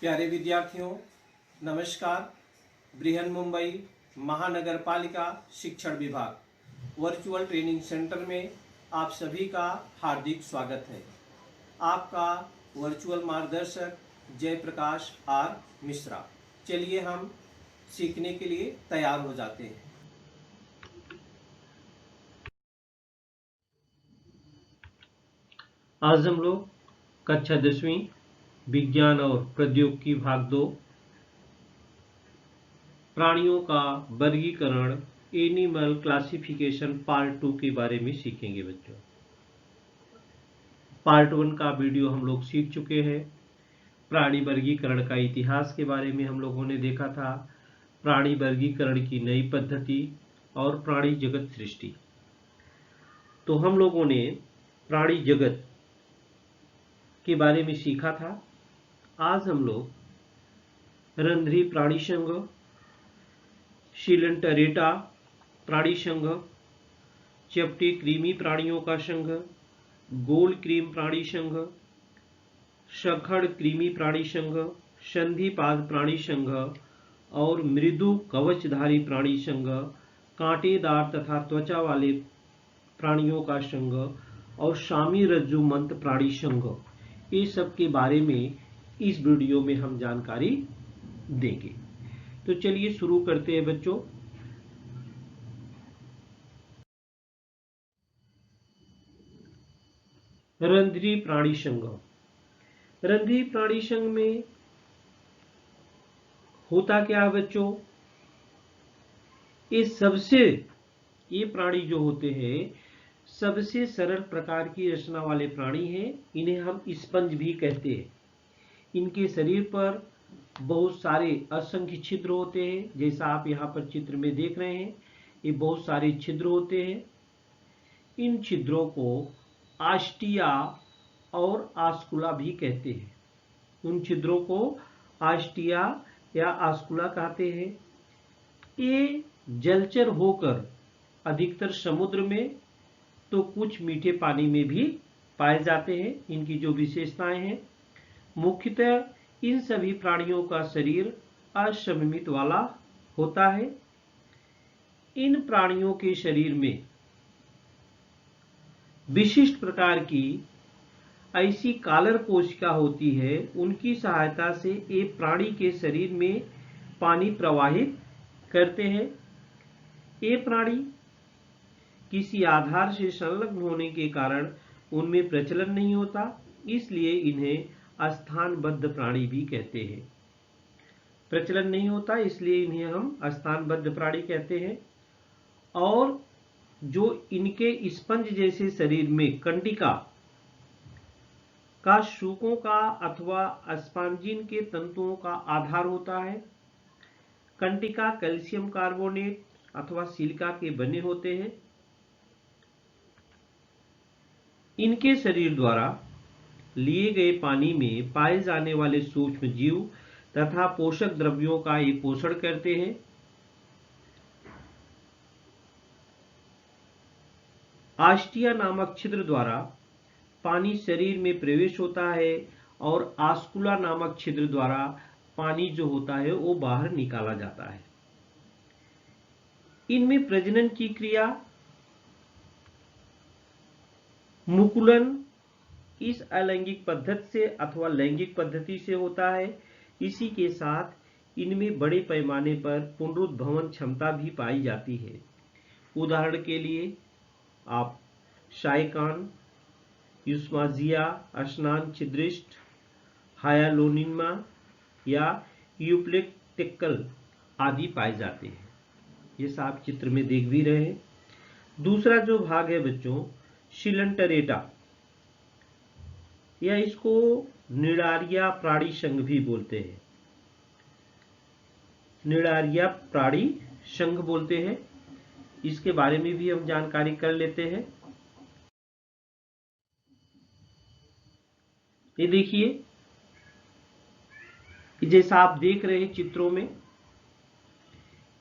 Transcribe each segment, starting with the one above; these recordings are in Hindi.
प्यारे विद्यार्थियों, नमस्कार। बृहन मुंबई महानगर पालिका शिक्षण विभाग वर्चुअल ट्रेनिंग सेंटर में आप सभी का हार्दिक स्वागत है। आपका वर्चुअल मार्गदर्शक जयप्रकाश आर मिश्रा। चलिए हम सीखने के लिए तैयार हो जाते हैं। आज हम लोग कक्षा 10वीं विज्ञान और प्रौद्योगिकी भाग 2 प्राणियों का वर्गीकरण एनिमल क्लासिफिकेशन पार्ट 2 के बारे में सीखेंगे बच्चों। पार्ट 1 का वीडियो हम लोग सीख चुके हैं। प्राणी वर्गीकरण का इतिहास के बारे में हम लोगों ने देखा था, प्राणी वर्गीकरण की नई पद्धति और प्राणी जगत सृष्टि। तो हम लोगों ने प्राणी जगत के बारे में सीखा था। आज हम लोग रंध्री प्राणी संघ, शिलेंटरेटा प्राणी संघ, चपटी कृमि प्राणियों का संघ, गोल क्रीम प्राणी संघ, शखड़ कृमि प्राणी संघ, संधिपाद प्राणी संघ और मृदु कवचधारी प्राणी संघ, कांटेदार तथा त्वचा वाले प्राणियों का संघ और शामी रज्जुमंत प्राणी संघ, ये सब के बारे में इस वीडियो में हम जानकारी देंगे। तो चलिए शुरू करते हैं बच्चों। रंध्री प्राणी संघ। रंध्री प्राणी संघ में होता क्या है बच्चों, ये प्राणी जो होते हैं सबसे सरल प्रकार की रचना वाले प्राणी हैं। इन्हें हम स्पंज भी कहते हैं। इनके शरीर पर बहुत सारे असंख्य छिद्र होते हैं, जैसा आप यहाँ पर चित्र में देख रहे हैं। ये बहुत सारे छिद्र होते हैं। इन छिद्रों को आस्टिया और आस्कुला भी कहते हैं। उन छिद्रों को आस्टिया या आस्कुला कहते हैं। ये जलचर होकर अधिकतर समुद्र में तो कुछ मीठे पानी में भी पाए जाते हैं। इनकी जो विशेषताएं हैं, मुख्यतः इन सभी प्राणियों का शरीर असममित वाला होता है। इन प्राणियों के शरीर में विशिष्ट प्रकार की ऐसी कालर कोशिका होती है, उनकी सहायता से ये प्राणी के शरीर में पानी प्रवाहित करते हैं। ये प्राणी किसी आधार से संलग्न होने के कारण उनमें प्रचलन नहीं होता, इसलिए इन्हें स्थानबद्ध प्राणी भी कहते हैं। प्रचलन नहीं होता इसलिए इन्हें हम स्थानबद्ध प्राणी कहते हैं। और जो इनके स्पंज जैसे शरीर में कंटिका का सूकों का अथवा स्पॉन्जिन के तंतुओं का आधार होता है। कंटिका कैल्शियम कार्बोनेट अथवा सिलिका के बने होते हैं। इनके शरीर द्वारा लिए गए पानी में पाए जाने वाले सूक्ष्म जीव तथा पोषक द्रव्यों का ये पोषण करते हैं। आस्टिया नामक छिद्र द्वारा पानी शरीर में प्रवेश होता है और आस्कुला नामक छिद्र द्वारा पानी जो होता है वो बाहर निकाला जाता है। इनमें प्रजनन की क्रिया मुकुलन इस अलैंगिक पद्धति से अथवा लैंगिक पद्धति से होता है। इसी के साथ इनमें बड़े पैमाने पर पुनरुद्भवन क्षमता भी पाई जाती है। उदाहरण के लिए आप शाइकान, यूस्माजिया, स्नान छिद्रिष्ट, हायालोनिमा या यूप्लेक्टिकल आदि पाए जाते हैं। ये सब चित्र में देख भी रहे हैं। दूसरा जो भाग है बच्चों, शिलेंटरेटा, या इसको निडारिया प्राणी संघ भी बोलते हैं। निडारिया प्राणी संघ बोलते हैं। इसके बारे में भी हम जानकारी कर लेते हैं। ये देखिए, जैसा आप देख रहे हैं चित्रों में,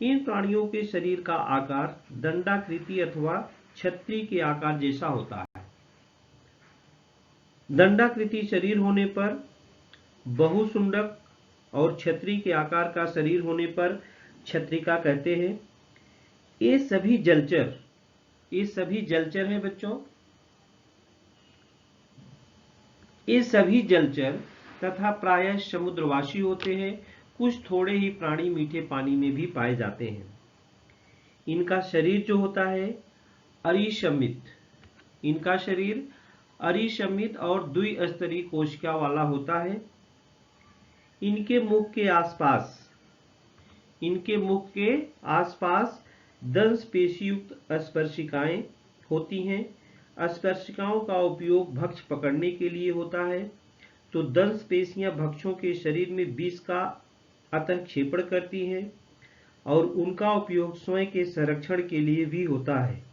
इन प्राणियों के शरीर का आकार दंडाकृति अथवा छतरी के आकार जैसा होता है। दंडाकृति शरीर होने पर बहुशुंडक और छतरी के आकार का शरीर होने पर छत्रिका कहते हैं। ये सभी जलचर हैं बच्चों। ये सभी जलचर तथा प्रायः समुद्रवासी होते हैं। कुछ थोड़े ही प्राणी मीठे पानी में भी पाए जाते हैं। इनका शरीर जो होता है अरिशमित, इनका शरीर अरिशमित और द्विस्तरीय कोशिका वाला होता है। इनके मुख के आसपास दंश पेशीयुक्त स्पर्शिकाएं होती हैं। स्पर्शिकाओं का उपयोग भक्ष पकड़ने के लिए होता है। तो दंश पेशियां भक्षों के शरीर में विष का अतःक्षेपण करती हैं और उनका उपयोग स्वयं के संरक्षण के लिए भी होता है।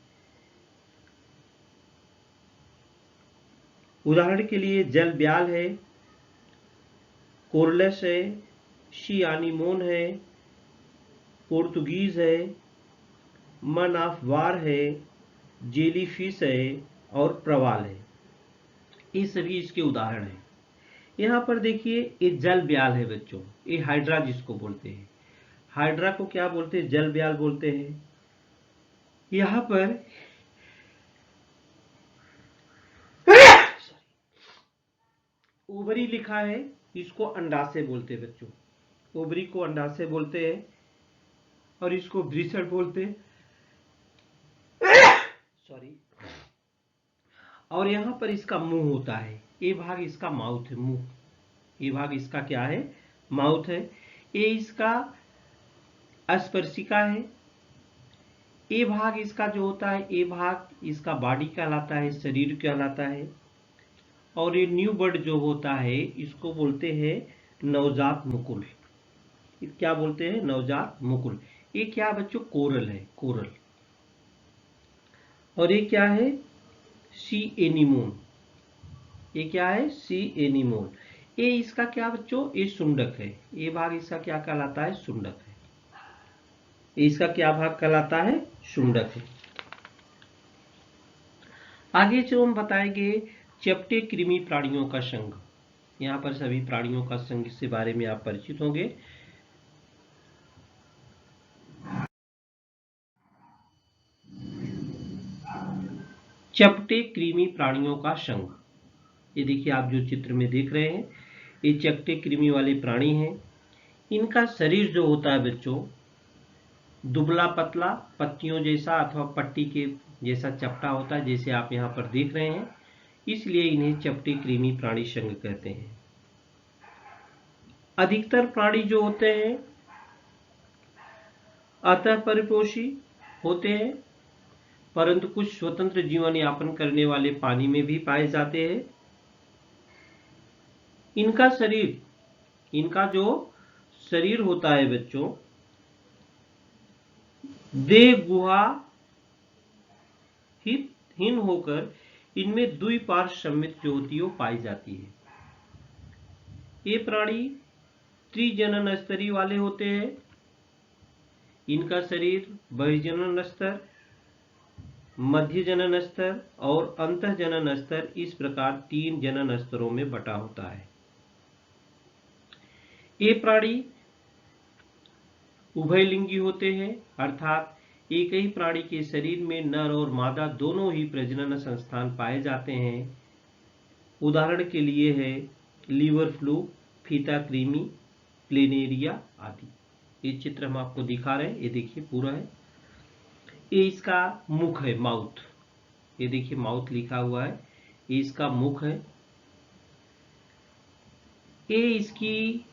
उदाहरण के लिए जल ब्याल है, कोरलस है, सी आनीमोन है, पोर्तुगीज है, मन ऑफ वार है, जेलीफिश है और प्रवाल है। ये सभी इसके उदाहरण हैं। यहाँ पर देखिए ये जल ब्याल है बच्चों, ये हाइड्रा जिसको बोलते हैं। हाइड्रा को क्या बोलते हैं? जल ब्याल बोलते हैं। यहाँ पर ओवरी लिखा है, इसको अंडाशय बोलते हैं बच्चों। ओवरी को अंडाशय बोलते हैं और इसको वृषण बोलते हैं। सॉरी। और यहाँ पर इसका मुंह होता है, ये भाग इसका माउथ है, मुंह। ये भाग इसका क्या है? माउथ है। ये इसका स्पर्शिका है। ये भाग इसका जो होता है, ये भाग इसका बॉडी कहलाता है, शरीर कहलाता है। और ये न्यू बर्ड जो होता है इसको बोलते हैं नवजात मुकुल। क्या बोलते हैं? नवजात मुकुल। ये क्या बच्चों? कोरल है, कोरल। और ये क्या है? सी एनीमोन। ये क्या है? सी एनीमोन। ये इसका क्या बच्चों? ये शुंडक है। ये भाग इसका क्या कहलाता है? शुंडक है। इसका क्या भाग कहलाता है? शुंडक है। आगे जो हम बताएंगे चपटे कृमि प्राणियों का संघ। यहाँ पर सभी प्राणियों का संघ के बारे में आप परिचित होंगे। चपटे कृमि प्राणियों का संघ, ये देखिए आप जो चित्र में देख रहे हैं, ये चपटे कृमि वाले प्राणी हैं। इनका शरीर जो होता है बच्चों दुबला पतला पत्तियों जैसा अथवा पट्टी के जैसा चपटा होता है, जैसे आप यहाँ पर देख रहे हैं। इसलिए इन्हें चपटे कृमि प्राणी संघ कहते हैं। अधिकतर प्राणी जो होते हैं अतः परिपोषी होते हैं, परंतु कुछ स्वतंत्र जीवन यापन करने वाले पानी में भी पाए जाते हैं। इनका जो शरीर होता है बच्चों देह गुहा हीन होकर इनमें द्विपार्श्व सममित जो होती है वो पाई जाती है। ये प्राणी त्रिजनन स्तरी वाले होते हैं। इनका शरीर बहिर्जनन स्तर, मध्य जनन स्तर और अंतः जनन स्तर, इस प्रकार 3 जनन स्तरों में बटा होता है। ये प्राणी उभयलिंगी होते हैं, अर्थात एक ही प्राणी के शरीर में नर और मादा दोनों ही प्रजनन संस्थान पाए जाते हैं। उदाहरण के लिए है लीवर फ्लू, फीता कृमि, प्लेनेरिया आदि। ये चित्र हम आपको दिखा रहे हैं, ये देखिए पूरा है। ये इसका मुख है, माउथ। ये देखिए माउथ लिखा हुआ है, ये इसका मुख है। ये इसकी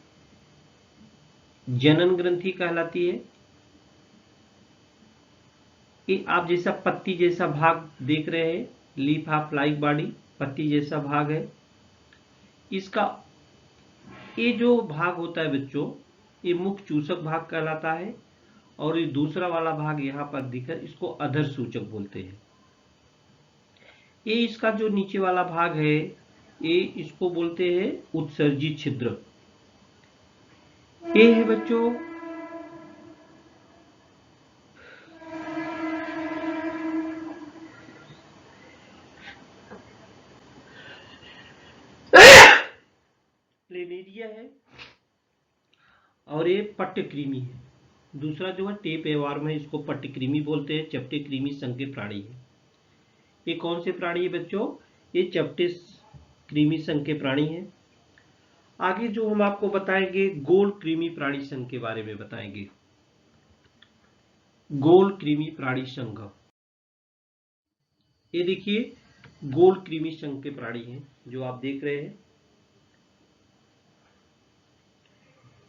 जनन ग्रंथि कहलाती है। ये आप जैसा पत्ती जैसा भाग देख रहे हैं, लीफ ऑफ लाइक बॉडी, पत्ती जैसा भाग है। इसका ये जो भाग होता है बच्चों, ये मुख चूसक भाग कहलाता है। और ये दूसरा वाला भाग यहाँ पर दिखा, इसको अधर सूचक बोलते हैं। ये इसका जो नीचे वाला भाग है, ये इसको बोलते हैं उत्सर्जी छिद्र। ये है बच्चों प्लेनेरिया है। और ये पट्टकृमि है। दूसरा जो है टेप एवॉर्म है, इसको पट्टकृमि बोलते हैं, चपटे कृमि संघ के प्राणी है। ये कौन से प्राणी है बच्चों? ये चपटे कृमि संघ के प्राणी है। आगे जो हम आपको बताएंगे गोल कृमि प्राणी संघ के बारे में बताएंगे। गोल कृमि प्राणी संघ, ये देखिए गोल कृमि संघ के प्राणी हैं जो आप देख रहे हैं।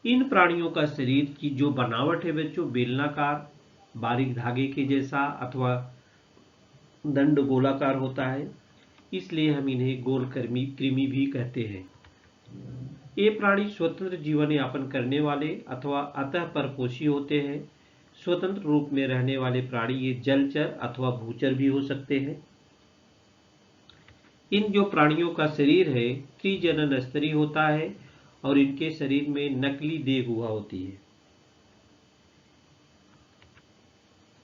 इन प्राणियों का शरीर की जो बनावट है बच्चों, बेलनाकार, बारीक धागे के जैसा अथवा दंड गोलाकार होता है, इसलिए हम इन्हें गोल कृमि भी कहते हैं। ये प्राणी स्वतंत्र जीवन यापन करने वाले अथवा अतः परपोषी होते हैं। स्वतंत्र रूप में रहने वाले प्राणी ये जलचर अथवा भूचर भी हो सकते हैं। इन जो प्राणियों का शरीर है त्रिजनन स्तरीय होता है और इनके शरीर में नकली देह गुहा होती है।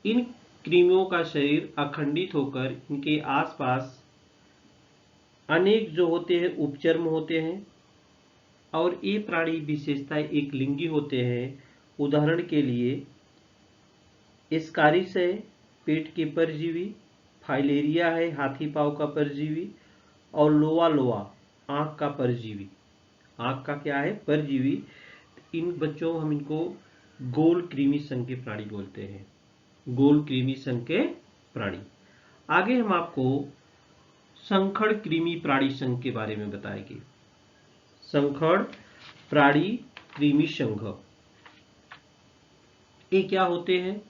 इन कृमियों का शरीर अखंडित होकर इनके आसपास अनेक जो होते हैं उपचर्म होते हैं और ये प्राणी विशेषता एक लिंगी होते हैं। उदाहरण के लिए एस्कारिस है पेट के परजीवी, फाइलेरिया है हाथी पांव का परजीवी, और लोआ लोआ आंख का परजीवी। आंख का क्या है? परजीवी। इन बच्चों हम इनको गोल कृमि संघ के प्राणी बोलते हैं, गोल कृमि संघ के प्राणी। आगे हम आपको संखड़ कृमि प्राणी संघ के बारे में बताएंगे। संखड़ प्राणी कृमि संघ, ये क्या होते हैं?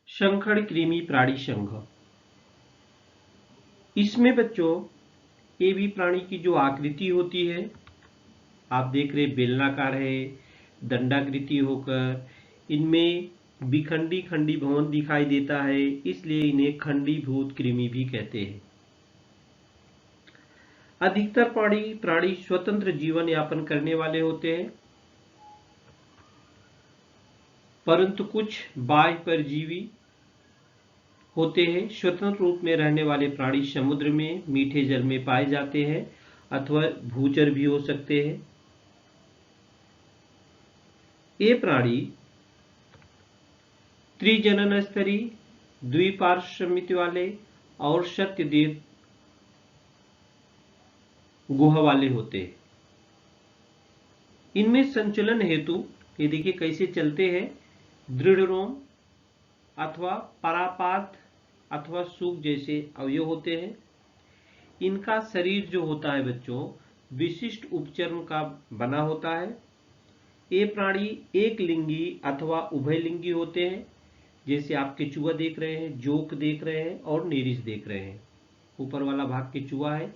संखड़ कृमि प्राणी संघ, इसमें बच्चों ये भी प्राणी की जो आकृति होती है आप देख रहे बेलनाकार है, दंडाकृति होकर इनमें विखंडी खंडी भवन दिखाई देता है, इसलिए इन्हें खंडीभूत कृमि भी कहते हैं। अधिकतर प्राणी स्वतंत्र जीवन यापन करने वाले होते हैं, परंतु कुछ बाह्य परजीवी होते हैं। स्वतंत्र रूप में रहने वाले प्राणी समुद्र में, मीठे जल में पाए जाते हैं अथवा भूचर भी हो सकते हैं। ये प्राणी त्रिजनन स्तरीय, द्विपार्श्व समिति वाले और सत्यदेह गुहा वाले होते हैं। इनमें संचलन हेतु ये देखिए कैसे चलते हैं, दृढ़ रोम अथवा परापात अथवा सूक जैसे अवयव होते हैं। इनका शरीर जो होता है बच्चों विशिष्ट उपचर्म का बना होता है। ये प्राणी एक लिंगी अथवा उभयलिंगी होते हैं, जैसे आप केचुआ देख रहे हैं, जोक देख रहे हैं और नेरिस देख रहे हैं। ऊपर वाला भाग केचुआ है,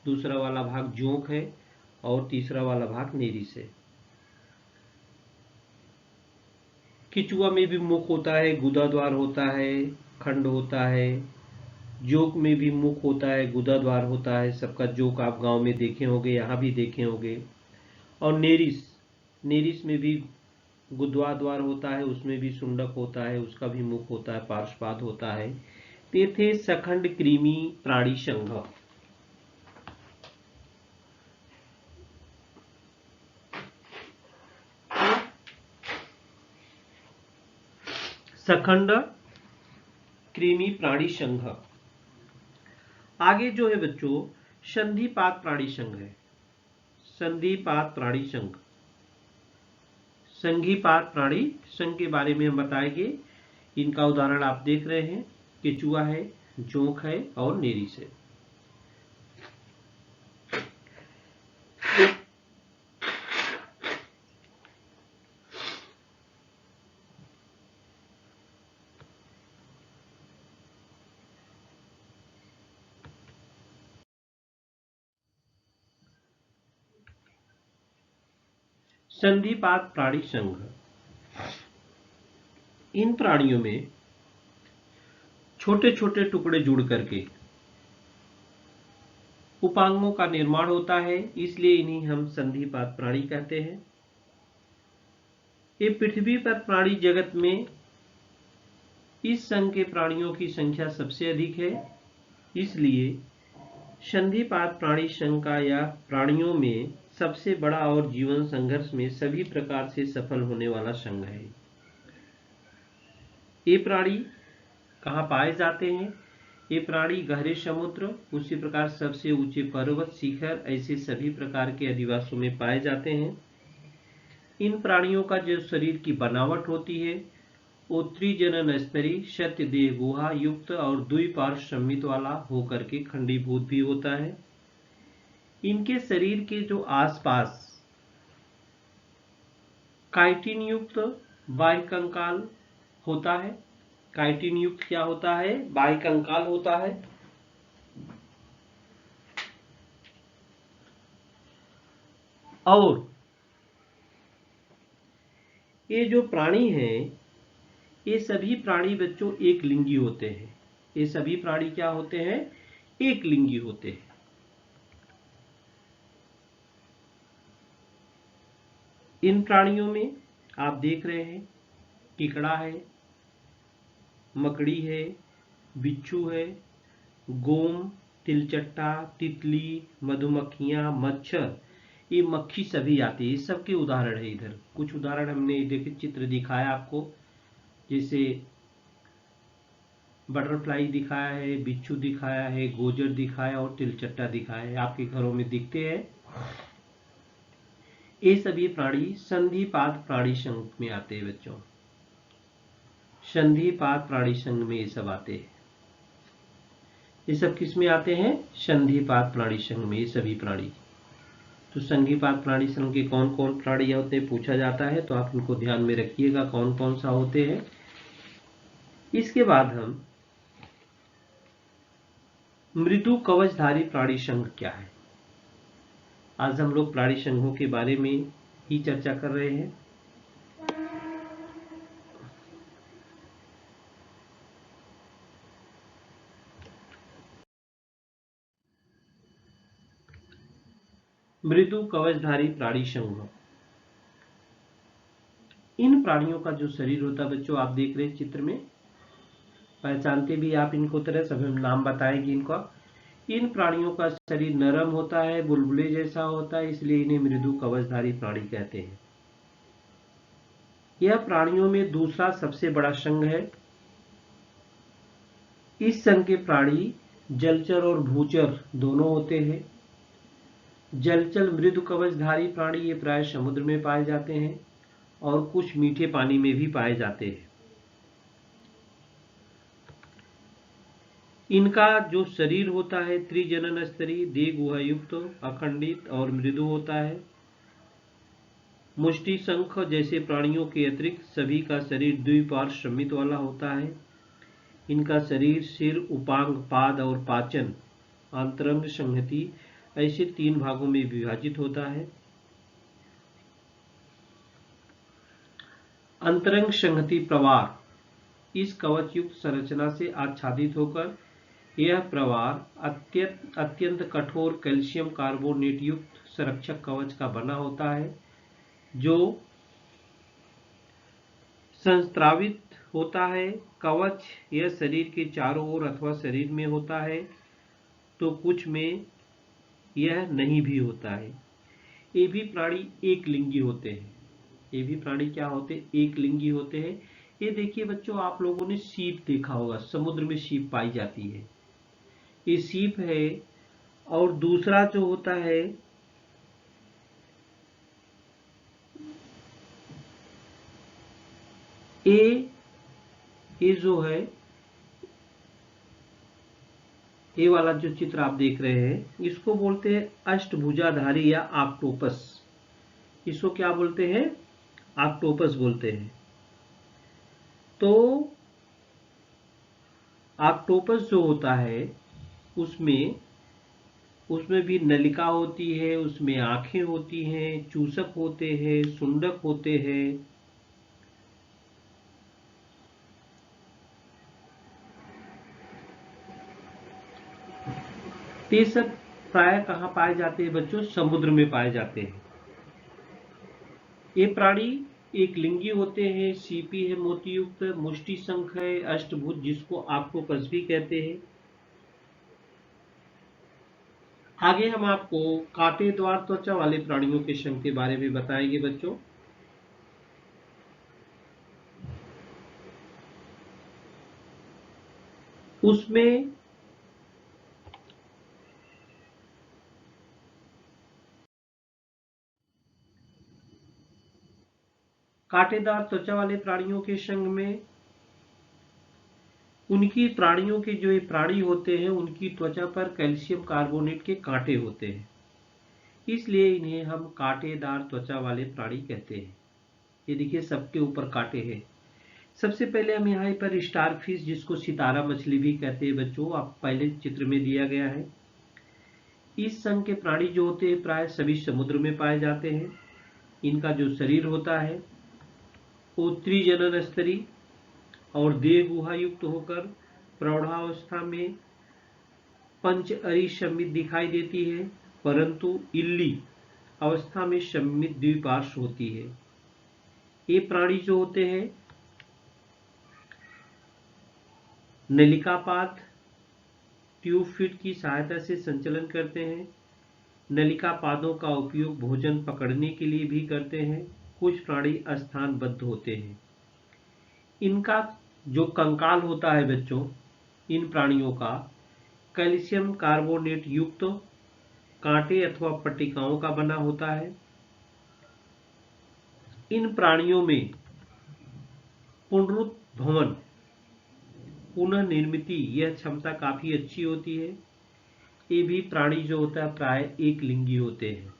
दूसरा वाला भाग जोंक है और तीसरा वाला भाग नेरिस है। केचुआ में भी मुख होता है, गुदाद्वार होता है, खंड होता है। जोक में भी मुख होता है, गुदाद्वार होता है। सबका जोक आप गांव में देखे होंगे, यहाँ भी देखे होंगे। और नेरिस में भी गुदाद्वार होता है, उसमें भी सुंडक होता है, उसका भी मुख होता है, पार्श्वपाद होता है। ते थे सखंड कृमि प्राणी संघ। सखंड कृमि प्राणी संघ। आगे जो है बच्चों संधिपात प्राणी संघ है। संधिपात प्राणी संघ, संधिपात प्राणी संघ के बारे में हम बताएंगे। इनका उदाहरण आप देख रहे हैं, केचुआ है, जोंक है और नेरिस है। संधिपात प्राणी संघ, इन प्राणियों में छोटे छोटे टुकड़े जुड़ करके उपांगों का निर्माण होता है, इसलिए इन्हें हम संधिपात प्राणी कहते हैं। ये पृथ्वी पर प्राणी जगत में इस संघ के प्राणियों की संख्या सबसे अधिक है, इसलिए संधिपाद प्राणी संघ का यह प्राणियों में सबसे बड़ा और जीवन संघर्ष में सभी प्रकार से सफल होने वाला संघ है। ये प्राणी कहाँ पाए जाते हैं? ये प्राणी गहरे समुद्र, उसी प्रकार सबसे ऊंचे पर्वत शिखर, ऐसे सभी प्रकार के अधिवासों में पाए जाते हैं। इन प्राणियों का जो शरीर की बनावट होती है वो त्रिजनन स्तरी, सत्य देह गुहा युक्त और द्विपार्श्व संमित वाला होकर के खंडीभूत भी होता है। इनके शरीर के जो आसपास काइटिन युक्त बाह्य कंकाल होता है। काइटिन युक्त क्या होता है? बाह्य कंकाल होता है। और ये जो प्राणी हैं, ये सभी प्राणी बच्चों एक लिंगी होते हैं। ये सभी प्राणी क्या होते हैं? एक लिंगी होते हैं। इन प्राणियों में आप देख रहे हैं कीकड़ा है, मकड़ी है, बिच्छू है, गोम, तिलचट्टा, तितली, मधुमक्खियां, मच्छर, ये मक्खी सभी आते हैं। ये सबके उदाहरण है। इधर कुछ उदाहरण हमने देखे, चित्र दिखाया आपको, जैसे बटरफ्लाई दिखाया है, बिच्छू दिखाया है, गोजर दिखाया और तिलचट्टा दिखाया है, आपके घरों में दिखते हैं। ये सभी प्राणी संधिपाद प्राणी संघ में आते हैं बच्चों। संधिपाद प्राणी संघ में ये सब आते हैं। ये सब किस में आते हैं? संधिपाद प्राणी संघ में ये सभी प्राणी। तो संधिपाद प्राणी संघ के कौन कौन प्राणी होते हैं पूछा जाता है, तो आप इनको ध्यान में रखिएगा कौन कौन सा होते हैं। इसके बाद हम मृदु कवचधारी प्राणी संघ क्या है, आज हम लोग प्राणी संघों के बारे में ही चर्चा कर रहे हैं। मृदु कवचधारी प्राणी संघ, इन प्राणियों का जो शरीर होता है बच्चों, आप देख रहे हैं चित्र में, पहचानते भी आप इनको तरह, सभी हम नाम बताएंगे इनका। इन प्राणियों का शरीर नरम होता है, बुलबुले जैसा होता है, इसलिए इन्हें मृदु कवचधारी प्राणी कहते हैं। यह प्राणियों में दूसरा सबसे बड़ा संघ है। इस संघ के प्राणी जलचर और भूचर दोनों होते हैं। जलचर मृदु कवचधारी प्राणी ये प्राय समुद्र में पाए जाते हैं और कुछ मीठे पानी में भी पाए जाते हैं। इनका जो शरीर होता है त्रिजनन स्तरी, देह गुहा युक्त, अखंडित और मृदु होता है। मुष्टि शंख जैसे प्राणियों के अतिरिक्त सभी का शरीर द्विपार्श्व संमित वाला होता है। इनका शरीर सिर, उपांग, पाद और पाचन अंतरंग संहति ऐसे 3 भागों में विभाजित होता है। अंतरंग संहति प्रवार, इस कवच युक्त संरचना से आच्छादित होकर यह प्रवार अत्यंत कठोर कैल्शियम कार्बोनेट युक्त संरक्षक कवच का बना होता है, जो संस्त्रावित होता है। कवच यह शरीर के चारों ओर अथवा शरीर में होता है, तो कुछ में यह नहीं भी होता है। ये भी प्राणी एक लिंगी होते हैं। ये भी प्राणी क्या होते हैं? एक लिंगी होते हैं। ये देखिए बच्चों, आप लोगों ने सीप देखा होगा, समुद्र में सीप पाई जाती है, ये सीप है। और दूसरा जो होता है ये जो है, ये वाला जो चित्र आप देख रहे हैं, इसको बोलते हैं अष्टभुजाधारी या ऑक्टोपस। इसको क्या बोलते हैं? ऑक्टोपस बोलते हैं। तो ऑक्टोपस जो होता है उसमें भी नलिका होती है, उसमें आंखें होती हैं, चूसक होते हैं, सुंडक होते हैं। ये सब प्राय कहाँ पाए जाते हैं बच्चों? समुद्र में पाए जाते हैं। ये प्राणी एक लिंगी होते हैं, सीपी है मोतीयुक्त, मुष्टि शंख है, अष्टभुज जिसको ऑक्टोपस भी कहते हैं। आगे हम आपको कांटेदार त्वचा वाले प्राणियों के शंख के बारे में बताएंगे बच्चों। उसमें कांटेदार त्वचा वाले प्राणियों के संग में उनकी प्राणियों के जो ये प्राणी होते हैं उनकी त्वचा पर कैल्शियम कार्बोनेट के कांटे होते हैं, इसलिए इन्हें हम कांटेदार त्वचा वाले प्राणी कहते हैं। ये देखिए सबके ऊपर कांटे हैं। सबसे पहले हम यहाँ पर स्टारफिश जिसको सितारा मछली भी कहते हैं बच्चों, आप पहले चित्र में दिया गया है। इस संघ के प्राणी जो होते हैं प्राय सभी समुद्र में पाए जाते हैं। इनका जो शरीर होता है वो त्रिजनन स्तरी और देह गुहा युक्त होकर प्रौढ़ावस्था में पंच अरिशमित दिखाई देती है, परंतु इल्ली अवस्था में शमित द्विपार्श्व होती है। ये प्राणी जो होते हैं नलिकापात ट्यूब फिट की सहायता से संचलन करते हैं। नलिका पादों का उपयोग भोजन पकड़ने के लिए भी करते हैं। कुछ प्राणी स्थानबद्ध होते हैं। इनका जो कंकाल होता है बच्चों, इन प्राणियों का कैल्शियम कार्बोनेट युक्त कांटे अथवा पट्टिकाओं का बना होता है। इन प्राणियों में पुनरुद्भवन पुनः निर्मिति यह क्षमता काफी अच्छी होती है। ये भी प्राणी जो होता है प्राय एक लिंगी होते हैं।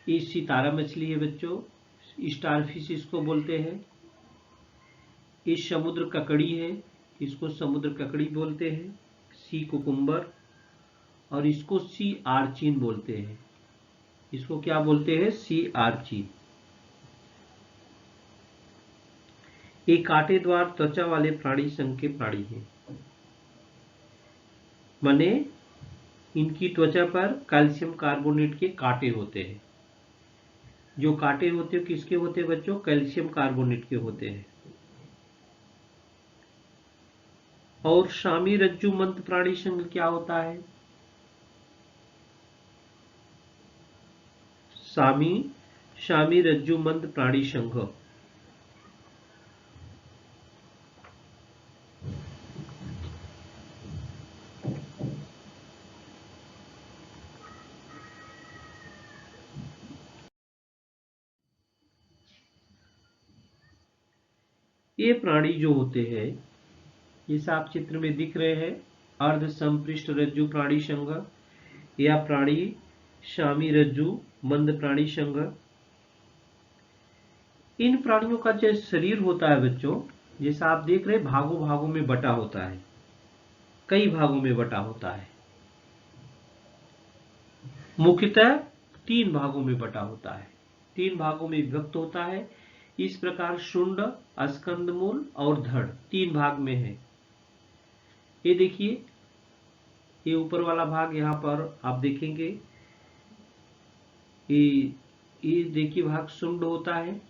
ये सितारा मछली है बच्चों, स्टारफिश इसको बोलते हैं। ये समुद्र ककड़ी है, इसको समुद्र ककड़ी बोलते हैं। सी कुकुम्बर, और इसको सी आर्चिन बोलते हैं। इसको क्या बोलते हैं? सी आर्चिन। ये कांटेदार त्वचा वाले प्राणी संघ के प्राणी हैं, माने इनकी त्वचा पर कैल्शियम कार्बोनेट के कांटे होते हैं। जो कांटे होते हैं किसके होते हैं बच्चों? कैल्शियम कार्बोनेट के होते हैं। और शामी रज्जु मंत प्राणी संघ क्या होता है? शामी रज्जु मंद प्राणी संघ ये प्राणी जो होते हैं, जैसा आप चित्र में दिख रहे हैं, अर्ध संपृष्ठ रज्जु प्राणी संघ या प्राणी शामी रज्जु मंद प्राणी संघ। इन प्राणियों का जो शरीर होता है बच्चों, जैसा आप देख रहे हैं, भागों भागों में बटा होता है, कई भागों में बटा होता है। मुख्यतः 3 भागों में बटा होता है, 3 भागों में विभक्त होता है। इस प्रकार शुंड, स्कंदमूल और धड़ 3 भाग में है। ये देखिए, ये ऊपर वाला भाग यहाँ पर आप देखेंगे, ये देखिए भाग शुंड होता है।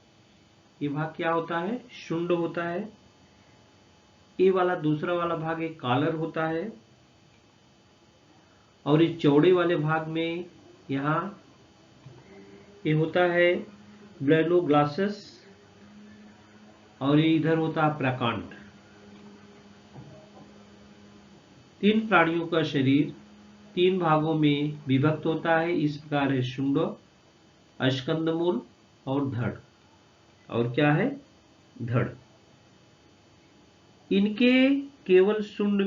ये भाग क्या होता है? शुंड होता है। ये वाला दूसरा वाला भाग एक कॉलर होता है। और इस चौड़े वाले भाग में यहाँ ये होता है ब्लेनोग्लासस, और ये इधर होता है प्रकांड। 3 प्राणियों का शरीर 3 भागों में विभक्त होता है। इस प्रकार है शुंड, स्कंदमूल और धड़। और क्या है? धड़। इनके केवल शुंड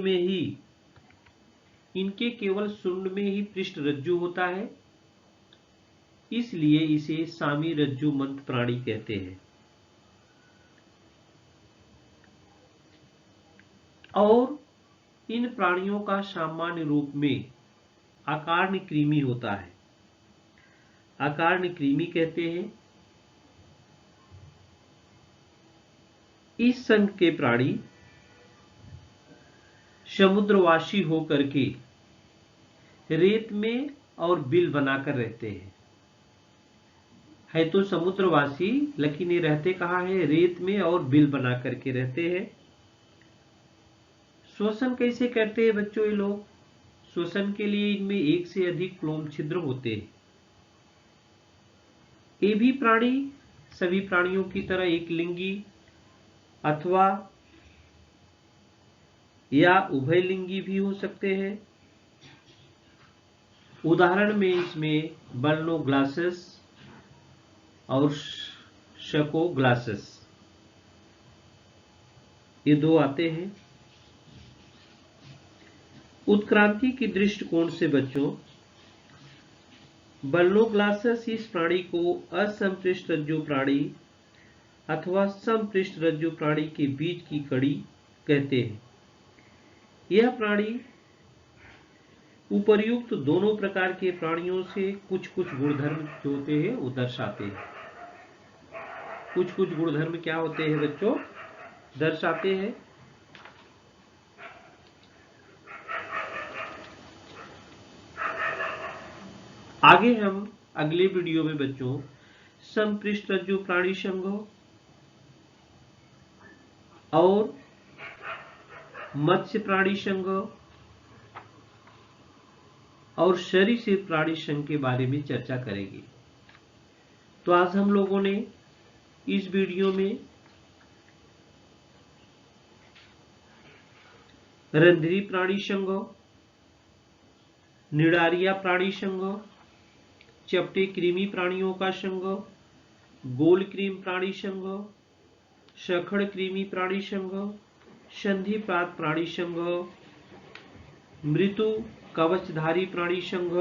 में ही पृष्ठ रज्जु होता है, इसलिए इसे सामी रज्जु मंत प्राणी कहते हैं। और इन प्राणियों का सामान्य रूप में आकार्ण कृमि होता है। आकार्ण कृमि कहते हैं। इस संघ के प्राणी समुद्रवासी होकर के रेत में और बिल बनाकर रहते हैं। है तो समुद्रवासी, लेकिन ये रहते कहाँ है? रेत में और बिल बना करके रहते हैं। श्वसन कैसे करते हैं बच्चों ये लोग? श्वसन के लिए इनमें एक से अधिक क्लोम छिद्र होते हैं। ये भी प्राणी सभी प्राणियों की तरह एक लिंगी अथवा या उभयलिंगी भी हो सकते हैं। उदाहरण में इसमें बर्नोग्लासस और शकोग्लासस ये दो आते हैं। उत्क्रांति की दृष्टिकोण से बच्चों, बर्नोग्लासस इस प्राणी को असंपृष्ठ रज्जु प्राणी अथवा संपृष्ठ रज्जु प्राणी के बीच की कड़ी कहते हैं। यह प्राणी उपर्युक्त दोनों प्रकार के प्राणियों से कुछ कुछ गुणधर्म जो होते हैं वो दर्शाते हैं। कुछ कुछ गुणधर्म क्या होते हैं बच्चों? दर्शाते हैं। आगे हम अगले वीडियो में बच्चों संपृष्ठ रज्जु प्राणी संघ और मत्स्य प्राणी संघ और सरीसृप प्राणी संघ के बारे में चर्चा करेंगे। तो आज हम लोगों ने इस वीडियो में रंध्री प्राणी संघ, निडारिया प्राणी संघ, चपटे कृमि प्राणियों का संघ, गोल कृमि प्राणी संघ, शखड़ कृमि प्राणी संघ, संधिपात प्राणी संघ, मृत्यु कवचधारी प्राणी संघ,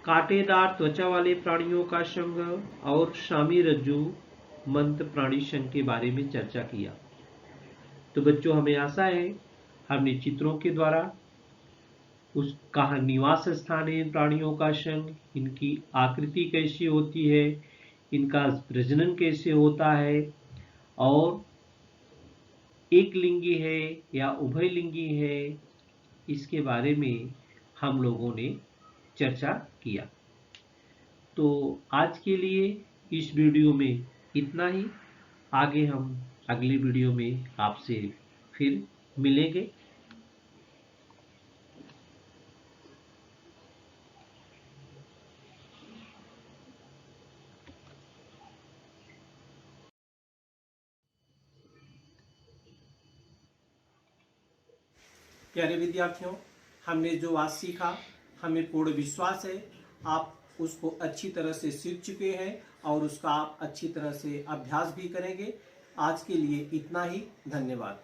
कांटेदार त्वचा वाले प्राणियों का संघ और शामी रज्जु मंत्र प्राणी संघ के बारे में चर्चा किया। तो बच्चों, हमें आशा है हमने चित्रों के द्वारा उसका निवास स्थान है प्राणियों का संघ, इनकी आकृति कैसी होती है, इनका प्रजनन कैसे होता है और एक लिंगी है या उभयलिंगी है, इसके बारे में हम लोगों ने चर्चा किया। तो आज के लिए इस वीडियो में इतना ही। आगे हम अगले वीडियो में आपसे फिर मिलेंगे। प्यारे विद्यार्थियों, हमने जो आज सीखा, हमें पूर्ण विश्वास है आप उसको अच्छी तरह से सीख चुके हैं और उसका आप अच्छी तरह से अभ्यास भी करेंगे। आज के लिए इतना ही। धन्यवाद।